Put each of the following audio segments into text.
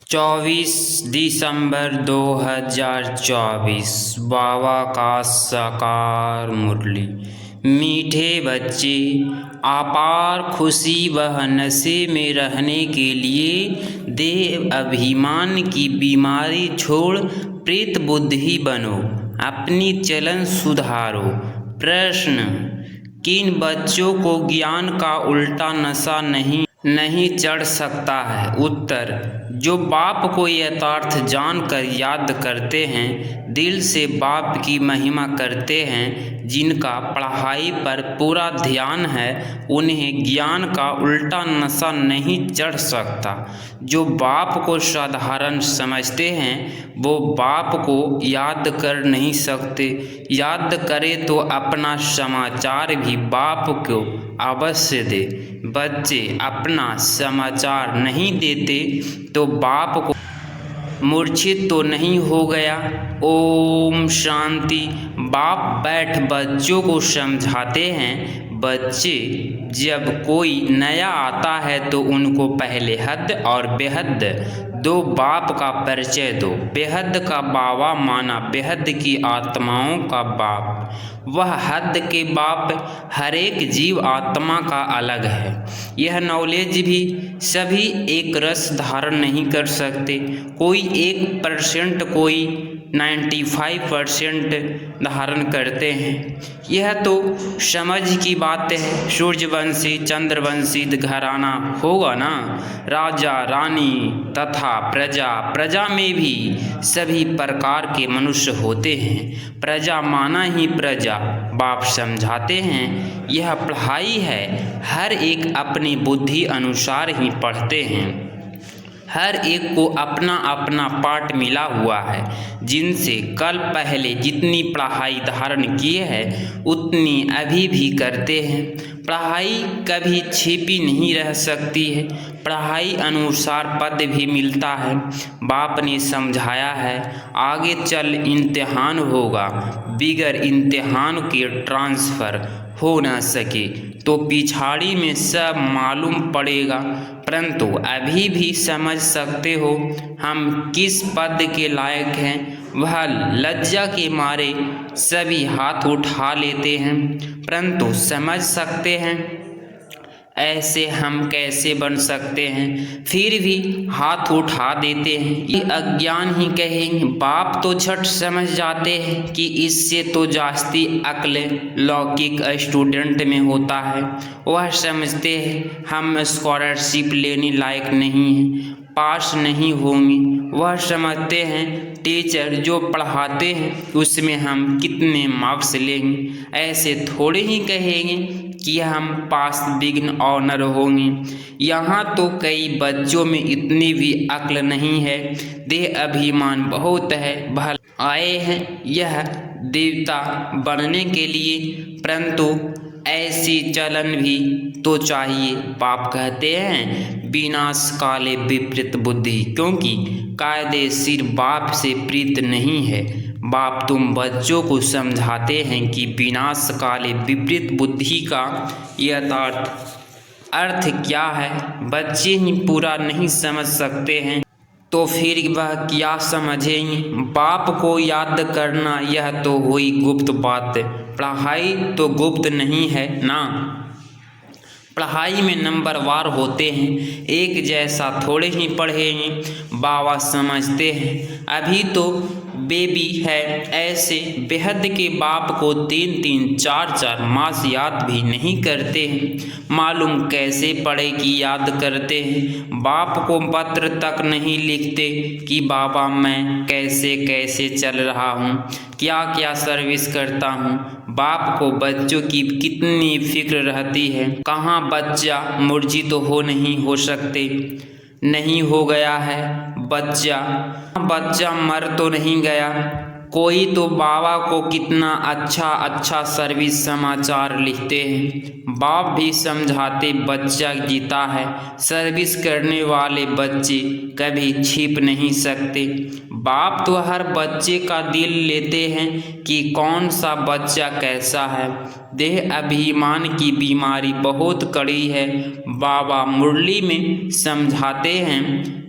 24 दिसंबर 2024 बाबा का साकार मुरली। मीठे बच्चे, अपार खुशी व नशे में रहने के लिए देह अभिमान की बीमारी छोड़ प्रेत बुद्धि बनो, अपनी चलन सुधारो। प्रश्न: किन बच्चों को ज्ञान का उल्टा नशा नहीं चढ़ सकता है? उत्तर: जो बाप को यथार्थ जानकर याद करते हैं, दिल से बाप की महिमा करते हैं, जिनका पढ़ाई पर पूरा ध्यान है, उन्हें ज्ञान का उल्टा नशा नहीं चढ़ सकता। जो बाप को साधारण समझते हैं, वो बाप को याद कर नहीं सकते। याद करे तो अपना समाचार भी बाप को अवश्य दे। बच्चे अपना समाचार नहीं देते तो बाप को मूर्छित तो नहीं हो गया। ओम शांति। बाप बैठ बच्चों को समझाते हैं। बच्चे, जब कोई नया आता है तो उनको पहले हद और बेहद दो बाप का परिचय दो। बेहद का बाबा माना बेहद की आत्माओं का बाप। वह हद के बाप हर एक जीव आत्मा का अलग है। यह नॉलेज भी सभी एक रस धारण नहीं कर सकते। कोई 1%, कोई 95% धारण करते हैं। यह तो समझ की बात है। सूर्यवंशी चंद्रवंशी घराना होगा ना। राजा रानी तथा प्रजा में भी सभी प्रकार के मनुष्य होते हैं। प्रजा माना ही प्रजा। बाप समझाते हैं, यह पढ़ाई है। हर एक अपनी बुद्धि अनुसार ही पढ़ते हैं। हर एक को अपना अपना पाठ मिला हुआ है। जिनसे कल पहले जितनी पढ़ाई धारण किए है, उतनी अभी भी करते हैं। पढ़ाई कभी छिपी नहीं रह सकती है। पढ़ाई अनुसार पद भी मिलता है। बाप ने समझाया है, आगे चल इम्तिहान होगा, बिगर इम्तिहान के ट्रांसफ़र हो न सके तो पिछाड़ी में सब मालूम पड़ेगा। परंतु अभी भी समझ सकते हो हम किस पद के लायक हैं। वह लज्जा के मारे सभी हाथ उठा लेते हैं, परंतु समझ सकते हैं ऐसे हम कैसे बन सकते हैं, फिर भी हाथ उठा देते हैं। ये अज्ञान ही कहेंगे। बाप तो झट समझ जाते हैं कि इससे तो जास्ती अक्ल लौकिक स्टूडेंट में होता है। वह समझते हैं हम स्कॉलरशिप लेने लायक नहीं हैं, पास नहीं होंगे। वह समझते हैं टीचर जो पढ़ाते हैं उसमें हम कितने मार्क्स लेंगे। ऐसे थोड़े ही कहेंगे कि हम पास विघ्न ऑनर होंगे। यहाँ तो कई बच्चों में इतनी भी अक्ल नहीं है। देह अभिमान बहुत है। भला आए हैं यह देवता बनने के लिए, परंतु ऐसी चलन भी तो चाहिए। बाप कहते हैं विनाश काले विपरीत बुद्धि, क्योंकि कायदेशीर बाप से प्रीत नहीं है। बाप तुम बच्चों को समझाते हैं कि विनाश काले विपरीत बुद्धि का यथार्थ अर्थ क्या है। बच्चे ही पूरा नहीं समझ सकते हैं तो फिर वह क्या समझेंगे। बाप को याद करना यह तो हुई गुप्त बात। पढ़ाई तो गुप्त नहीं है ना। पढ़ाई में नंबरवार होते हैं, एक जैसा थोड़े ही पढ़ेंगे। बाबा समझते हैं अभी तो बेबी है। ऐसे बेहद के बाप को 3-3 4-4 मास याद भी नहीं करते हैं। मालूम कैसे पढ़े कि याद करते हैं। बाप को पत्र तक नहीं लिखते कि बाबा मैं कैसे कैसे चल रहा हूँ, क्या क्या सर्विस करता हूँ। बाप को बच्चों की कितनी फिक्र रहती है। कहाँ बच्चा मूर्छित तो हो नहीं हो सकते, नहीं हो गया है बच्चा मर तो नहीं गया। कोई तो बाबा को कितना अच्छा सर्विस समाचार लिखते हैं। बाप भी समझाते बच्चा जीता है। सर्विस करने वाले बच्चे कभी छिप नहीं सकते। बाप तो हर बच्चे का दिल लेते हैं कि कौन सा बच्चा कैसा है। देह अभिमान की बीमारी बहुत कड़ी है। बाबा मुरली में समझाते हैं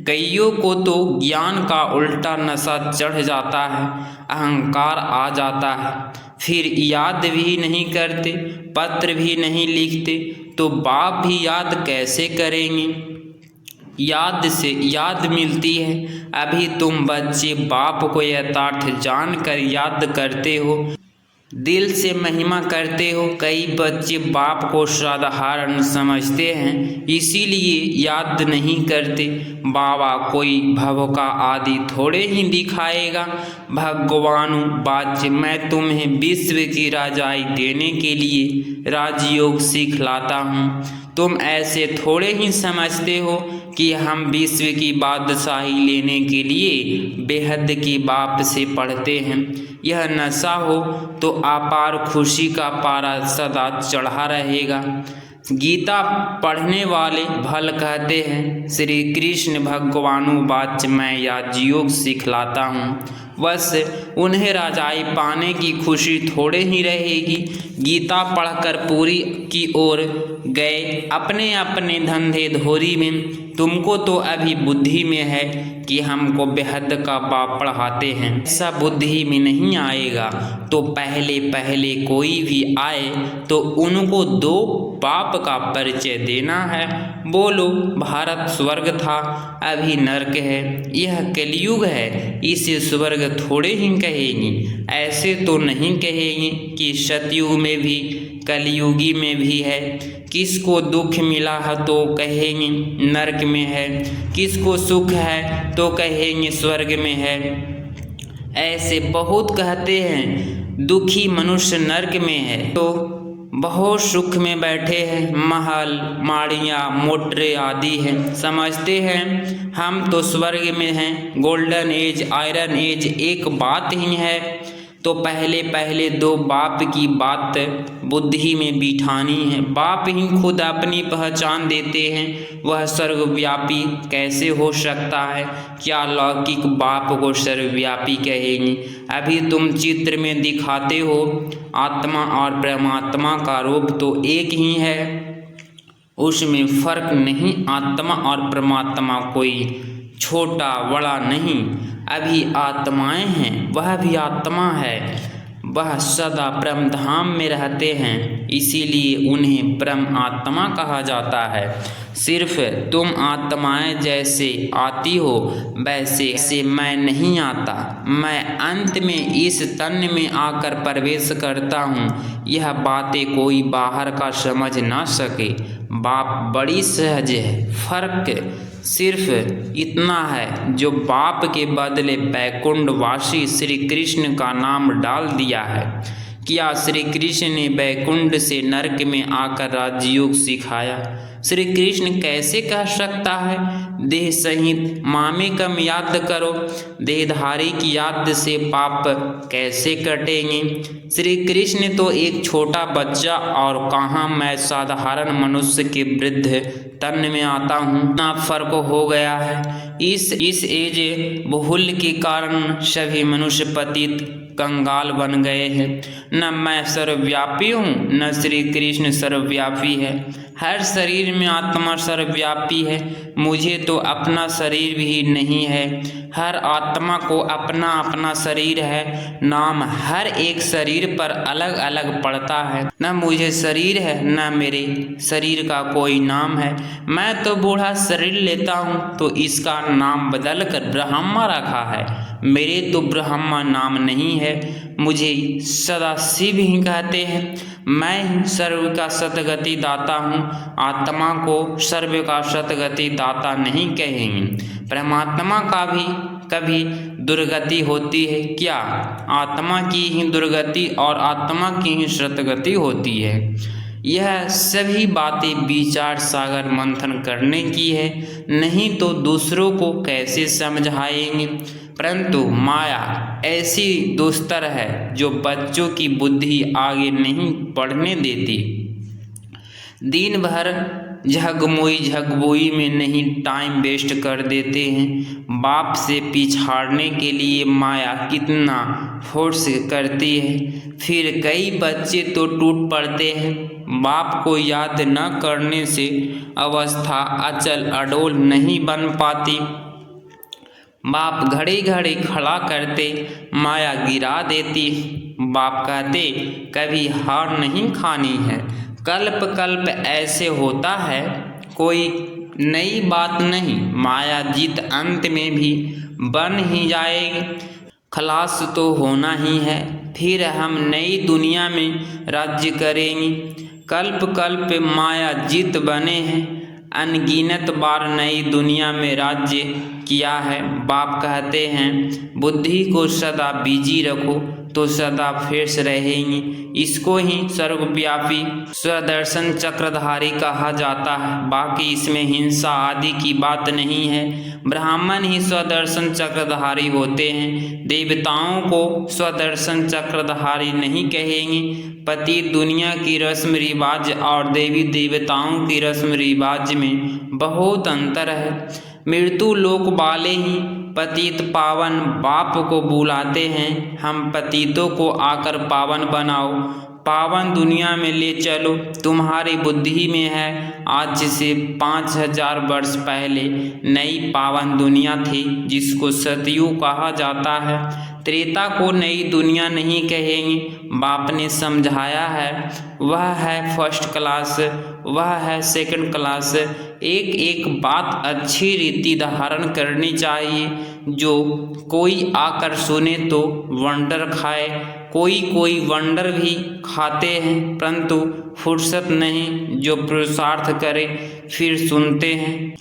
कईयों को तो ज्ञान का उल्टा नशा चढ़ जाता है, अहंकार आ जाता है, फिर याद भी नहीं करते, पत्र भी नहीं लिखते, तो बाप भी याद कैसे करेंगे। याद से याद मिलती है। अभी तुम बच्चे बाप को यथार्थ जानकर याद करते हो, दिल से महिमा करते हो। कई बच्चे बाप को साधारण समझते हैं, इसीलिए याद नहीं करते। बाबा कोई भव का आदि थोड़े ही दिखाएगा। भगवानु बाच्य, मैं तुम्हें विश्व की राजाई देने के लिए राजयोग सिखलाता हूँ। तुम ऐसे थोड़े ही समझते हो कि हम विश्व की बादशाही लेने के लिए बेहद की बाप से पढ़ते हैं। यह नशा हो तो अपार खुशी का पारा सदा चढ़ा रहेगा। गीता पढ़ने वाले भल कहते हैं, श्री कृष्ण भगवानु वाच मैं राजयोग सिखलाता हूँ। बस उन्हें राजाई पाने की खुशी थोड़े ही रहेगी। गीता पढ़कर पूरी की ओर गए अपने अपने धंधे धोरी में। तुमको तो अभी बुद्धि में है कि हमको बेहद का बाप पढ़ाते हैं, ऐसा बुद्धि में नहीं आएगा तो पहले पहले कोई भी आए तो उनको दो बाप का परिचय देना है। बोलो, भारत स्वर्ग था, अभी नरक है। यह कलयुग है, इसे स्वर्ग थोड़े ही कहेंगे। ऐसे तो नहीं कहेंगे कि सतयुग में भी कलयुगी में भी है। किसको दुख मिला है तो कहेंगे नरक में है, किसको सुख है तो कहेंगे स्वर्ग में है। ऐसे बहुत कहते हैं दुखी मनुष्य नरक में है, तो बहुत सुख में बैठे हैं, महल माड़ियाँ मोटरे आदि हैं, समझते हैं हम तो स्वर्ग में हैं। गोल्डन एज आयरन एज एक बात ही है। तो पहले पहले दो बाप की बात बुद्धि में बिठानी है। बाप ही खुद अपनी पहचान देते हैं, वह सर्वव्यापी कैसे हो सकता है। क्या लौकिक बाप को सर्वव्यापी कहेंगे। अभी तुम चित्र में दिखाते हो आत्मा और परमात्मा का रूप तो एक ही है, उसमें फर्क नहीं। आत्मा और परमात्मा कोई छोटा बड़ा नहीं, अभी आत्माएं हैं, वह भी आत्मा है, वह सदा परम धाम में रहते हैं, इसीलिए उन्हें परम आत्मा कहा जाता है। सिर्फ तुम आत्माएं जैसे आती हो वैसे से मैं नहीं आता। मैं अंत में इस तन में आकर प्रवेश करता हूँ। यह बातें कोई बाहर का समझ ना सके। बाप बड़ी सहज है। फर्क सिर्फ इतना है, जो बाप के बदले बैकुंठवासी श्री कृष्ण का नाम डाल दिया है। क्या श्री कृष्ण ने बैकुंठ से नरक में आकर राजयोग सिखाया। श्री कृष्ण कैसे कह सकता है देह सहित मामेकम याद करो। देहधारी की याद से पाप कैसे कटेंगे। श्री कृष्ण तो एक छोटा बच्चा, और कहाँ मैं साधारण मनुष्य के वृद्ध तन में आता हूँ। ना फर्क हो गया है। इस एज बहुल के कारण सभी मनुष्य पतित कंगाल बन गए हैं। न मैं सर्वव्यापी हूँ, न श्री कृष्ण सर्वव्यापी है। हर शरीर में आत्मा सर्वव्यापी है। मुझे तो अपना शरीर भी नहीं है। हर आत्मा को अपना अपना शरीर है। नाम हर एक शरीर पर अलग अलग पड़ता है। न मुझे शरीर है, न मेरे शरीर का कोई नाम है। मैं तो बूढ़ा शरीर लेता हूँ तो इसका नाम बदल कर ब्रह्मा रखा है। मेरे तो ब्रह्मा नाम नहीं है। मुझे सदा शिव ही कहते हैं। मैं ही सर्व का सतगति दाता हूँ। आत्मा को सर्व का सतगति दाता नहीं कहेंगे। परमात्मा का भी कभी दुर्गति होती है क्या। आत्मा की ही दुर्गति और आत्मा की ही सतगति होती है। यह सभी बातें विचार सागर मंथन करने की है, नहीं तो दूसरों को कैसे समझाएंगे। परंतु माया ऐसी दुस्तर है जो बच्चों की बुद्धि आगे नहीं बढ़ने देती। दिन भर झगमुई में नहीं टाइम वेस्ट कर देते हैं। बाप से पिछाड़ने के लिए माया कितना फोर्स करती है। फिर कई बच्चे तो टूट पड़ते हैं। बाप को याद न करने से अवस्था अचल अडोल नहीं बन पाती। बाप घड़ी घड़ी खड़ा करते, माया गिरा देती। बाप कहते कभी हार नहीं खानी है, कल्प कल्प ऐसे होता है, कोई नई बात नहीं। माया जीत अंत में भी बन ही जाएगी, खलास तो होना ही है, फिर हम नई दुनिया में राज्य करेंगे। कल्प कल्प माया जीत बने हैं, अनगिनत बार नई दुनिया में राज्य किया है। बाप कहते हैं बुद्धि को सदा बिजी रखो तो सदा फ्रेश रहेंगी। इसको ही सर्वव्यापी स्वदर्शन चक्रधारी कहा जाता है, बाकी इसमें हिंसा आदि की बात नहीं है। ब्राह्मण ही स्वदर्शन चक्रधारी होते हैं, देवताओं को स्वदर्शन चक्रधारी नहीं कहेंगे। पति दुनिया की रस्म रिवाज और देवी देवताओं की रस्म रिवाज में बहुत अंतर है। मृत्यु लोक वाले ही पतित पावन बाप को बुलाते हैं, हम पतितों को आकर पावन बनाओ, पावन दुनिया में ले चलो। तुम्हारी बुद्धि में है आज से 5000 वर्ष पहले नई पावन दुनिया थी जिसको सतयुग कहा जाता है। त्रेता को नई दुनिया नहीं कहेंगे, बाप ने समझाया है। वह है फर्स्ट क्लास, वह है सेकंड क्लास। एक एक बात अच्छी रीति धारण करनी चाहिए, जो कोई आकर सुने तो वंडर खाए। कोई वंडर भी खाते हैं परंतु फुर्सत नहीं, जो पुरुषार्थ करे फिर सुनते हैं।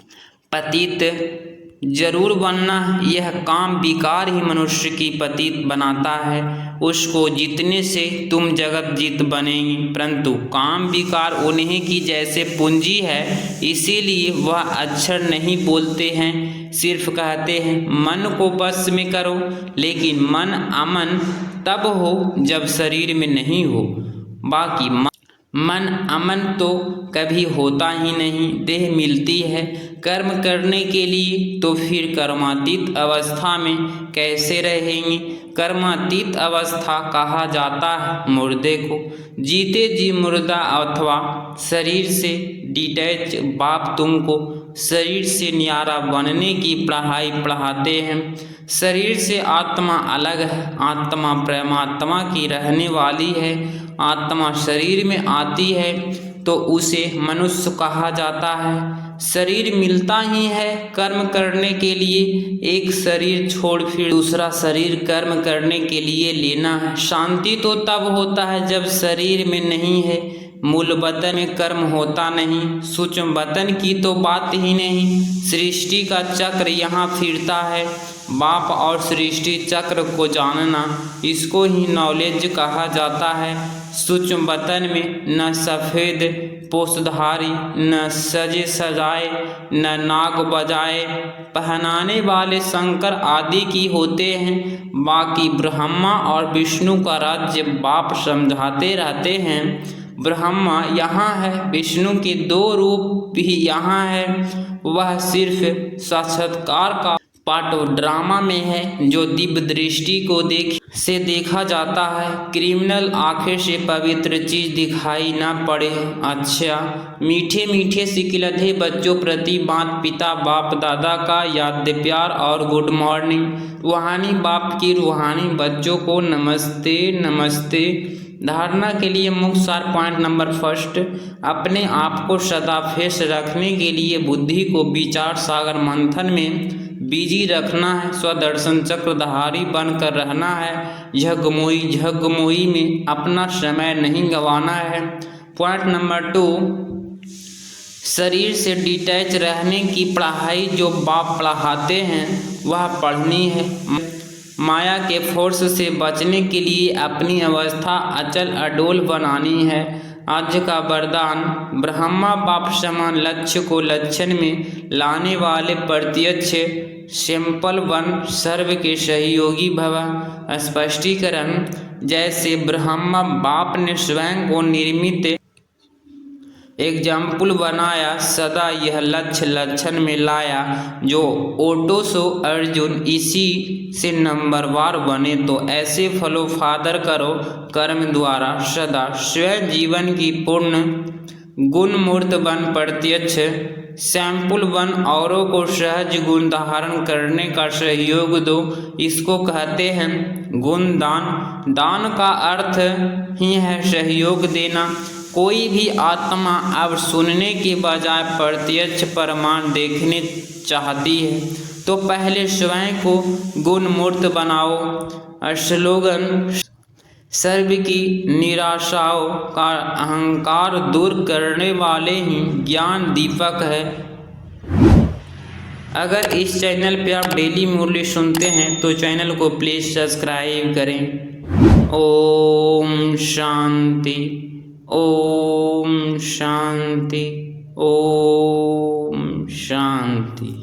पतित जरूर बनना, यह काम विकार ही मनुष्य की पतित बनाता है। उसको जीतने से तुम जगत जीत बनेंगी, परंतु काम विकार उन्हीं की जैसे पूंजी है, इसीलिए वह अक्षर नहीं बोलते हैं, सिर्फ कहते हैं मन को बस में करो। लेकिन मन अमन तब हो जब शरीर में नहीं हो, बाकी मन अमन तो कभी होता ही नहीं। देह मिलती है कर्म करने के लिए, तो फिर कर्मातीत अवस्था में कैसे रहेंगे। कर्मातीत अवस्था कहा जाता है मुर्दे को, जीते जी मुर्दा अथवा शरीर से डिटैच। बाप तुमको शरीर से न्यारा बनने की पढ़ाई पढ़ाते हैं। शरीर से आत्मा अलग है, आत्मा परमात्मा की रहने वाली है। आत्मा शरीर में आती है तो उसे मनुष्य कहा जाता है। शरीर मिलता ही है कर्म करने के लिए, एक शरीर छोड़ फिर दूसरा शरीर कर्म करने के लिए लेना है। शांति तो तब होता है जब शरीर में नहीं है, मूल वतन में कर्म होता नहीं, सूक्ष्म वतन की तो बात ही नहीं। सृष्टि का चक्र यहाँ फिरता है, बाप और सृष्टि चक्र को जानना, इसको ही नॉलेज कहा जाता है। सूक्ष्म वतन में न सफ़ेद पोषधारी, न सजे सजाए, न नाग बजाए पहनाने वाले शंकर आदि की होते हैं। बाकी ब्रह्मा और विष्णु का राज्य बाप समझाते रहते हैं। ब्रह्मा यहाँ है, विष्णु के 2 रूप भी यहाँ है। वह सिर्फ साक्षात्कार का पार्ट ड्रामा में है, जो दिव्य दृष्टि को देखा जाता है। क्रिमिनल आंखें से पवित्र चीज दिखाई ना पड़े। अच्छा, मीठे मीठे सिकिलधे बच्चों प्रति माता पिता बाप दादा का याद प्यार और गुड मॉर्निंग। रूहानी बाप की रूहानी बच्चों को नमस्ते नमस्ते। धारणा के लिए मुख्य सार पॉइंट नंबर 1, अपने आप को सदा फ्रेश रखने के लिए बुद्धि को विचार सागर मंथन में बिजी रखना है। स्वदर्शन चक्रधारी बनकर रहना है। झगमोई में अपना समय नहीं गंवाना है। पॉइंट नंबर 2, शरीर से डिटैच रहने की पढ़ाई जो बाप पढ़ाते हैं वह पढ़नी है। माया के फोर्स से बचने के लिए अपनी अवस्था अचल अडोल बनानी है। आज का वरदान, ब्रह्मा बाप समान लक्ष्य को लक्षण में लाने वाले प्रत्यक्ष सिंपल वन सर्व के सहयोगी भव। स्पष्टीकरण, जैसे ब्रह्मा बाप ने स्वयं को निर्मित एग्जाम्पल बनाया, सदा यह लक्ष्य लक्षण में लाया, जो ओटो सो अर्जुन इसी से नंबरवार बने। तो ऐसे फलो फादर करो कर्म द्वारा सदा स्वयं जीवन की पूर्ण गुण मूर्त बन प्रत्यक्ष सैंपल वन औरों को सहज गुण धारण करने का सहयोग दो, इसको कहते हैं गुणदान। दान का अर्थ ही है सहयोग देना। कोई भी आत्मा अब सुनने के बजाय प्रत्यक्ष प्रमाण देखने चाहती है तो पहले स्वयं को गुणमूर्त बनाओ। स्लोगन सर्व की निराशाओं का अहंकार दूर करने वाले ही ज्ञान दीपक है। अगर इस चैनल पे आप डेली मुरली सुनते हैं तो चैनल को प्लीज़ सब्सक्राइब करें। ओम शांति, ओम शांति, ओम शांति।